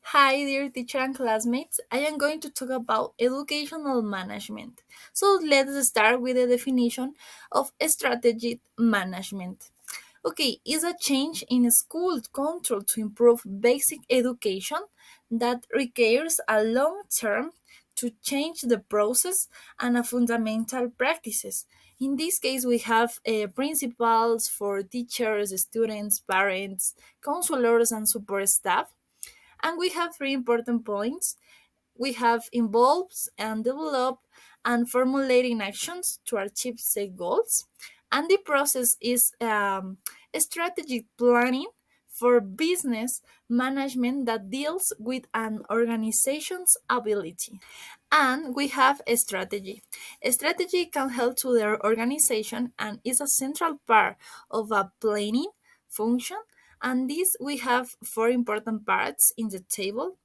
Hi, dear teacher and classmates. I am going to talk about educational management. So let's start with the definition of strategic management. Okay, is a change in school control to improve basic education that requires a long term to change the process and a fundamental practices. In this case, we have principals for teachers, students, parents, counselors, and support staff, and we have three important points. We have involves and develop and formulating actions to achieve set goals. And the process is strategic planning for business management that deals with an organization's ability. And we have a strategy. A strategy can help to their organization and is a central part of a planning function. And this we have four important parts in the table.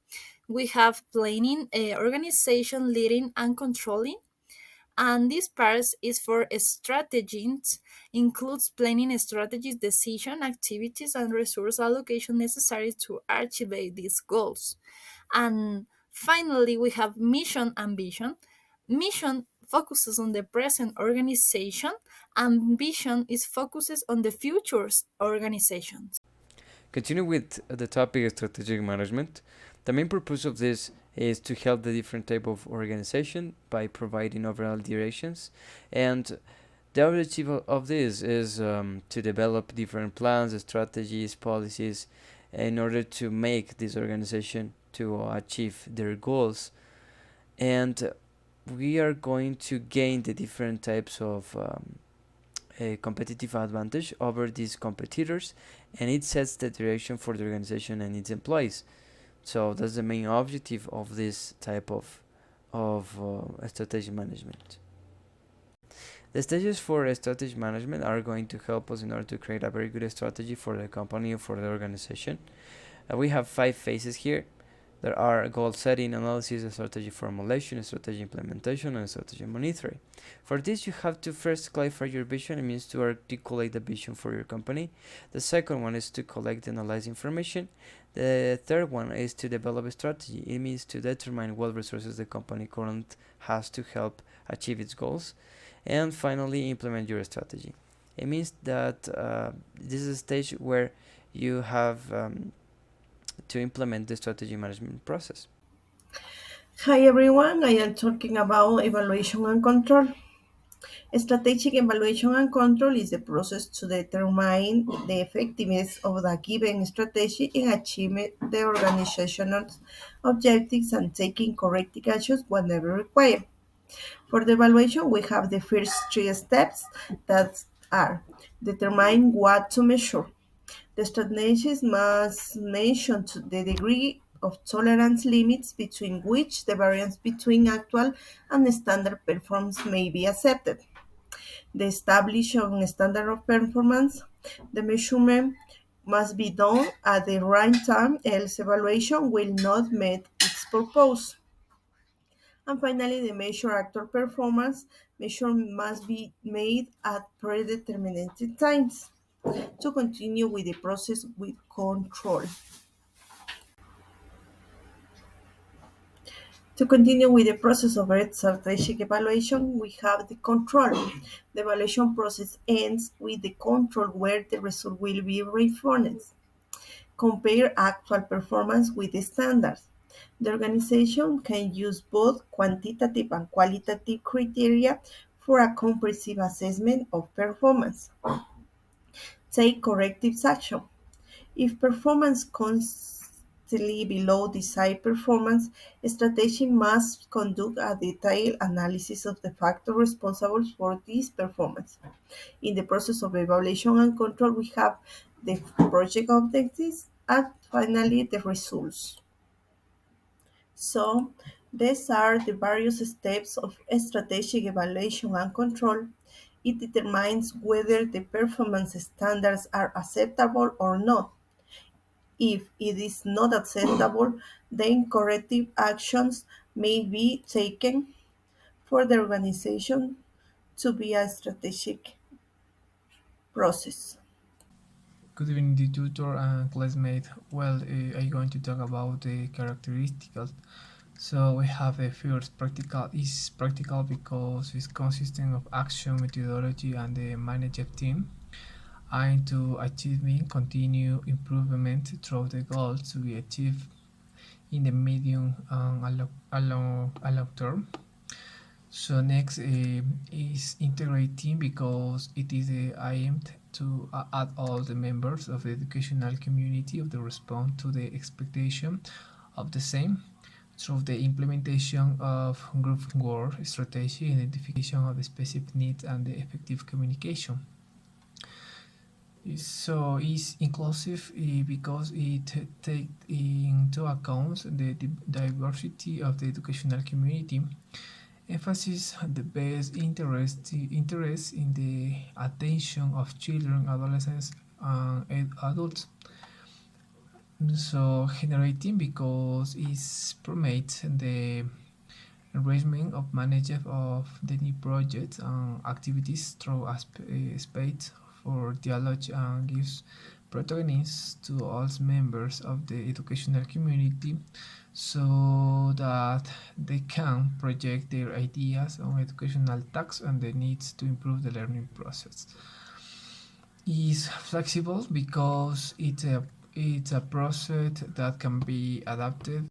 We have planning, organization, leading, and controlling. And this part is for strategies, includes planning strategies, decision, activities, and resource allocation necessary to achieve these goals. And finally, we have mission and vision. Mission focuses on the present organization, and vision is focuses on the future's organization. Continue with the topic of strategic management. The main purpose of this is to help the different type of organization by providing overall directions, and the objective of this is to develop different plans, strategies, policies in order to make this organization to achieve their goals. And we are going to gain the different types of a competitive advantage over these competitors, and it sets the direction for the organization and its employees. So that's the main objective of this type of strategic management. The stages for strategy management are going to help us in order to create a very good strategy for the company or for the organization. We have 5 phases here. There are goal setting, analysis, strategy formulation, strategy implementation, and strategy monitoring. For this, you have to first clarify your vision. It means to articulate the vision for your company. The second one is to collect and analyze information. The third one is to develop a strategy. It means to determine what resources the company current has to help achieve its goals. And finally, implement your strategy. It means that this is a stage where you have to implement the strategy management process. Hi everyone, I am talking about evaluation and control. Strategic evaluation and control is the process to determine the effectiveness of the given strategy in achieving the organizational objectives and taking corrective actions whenever required. For the evaluation, we have the first three steps that are determine what to measure. The strategies must mention to the degree of tolerance limits between which the variance between actual and standard performance may be accepted. The establishment of standard of performance, the measurement must be done at the right time, else evaluation will not meet its purpose. And finally, the measure actual performance measure must be made at predetermined times to continue with the process with control. To continue with the process of strategic evaluation, we have the control. The evaluation process ends with the control where the result will be refined. Compare actual performance with the standards. The organization can use both quantitative and qualitative criteria for a comprehensive assessment of performance. Take corrective action. If performance constantly below desired performance, strategy must conduct a detailed analysis of the factors responsible for this performance. In the process of evaluation and control, we have the project objectives and finally the results. So, these are the various steps of strategic evaluation and control. It determines whether the performance standards are acceptable or not. If it is not acceptable, then corrective actions may be taken for the organization to be a strategic process. Good evening, the tutor and classmate. Well, I'm going to talk about the characteristics. So we have the first practical is practical because it's consisting of action, methodology, and the management team aim to achieving continued improvement through the goals to be achieved in the medium and a long term. So next is integrating because it is aimed to add all the members of the educational community of the respond to the expectation of the same through the implementation of group work strategy, identification of the specific needs, and the effective communication. So it's inclusive because it takes into account the diversity of the educational community, emphasis the best interest in the attention of children, adolescents, and adults. So generating because it promotes the arrangement of management of the new projects and activities through a space for dialogue and gives protagonism to all members of the educational community so that they can project their ideas on educational tasks and the needs to improve the learning process. Is flexible because it's a process that can be adapted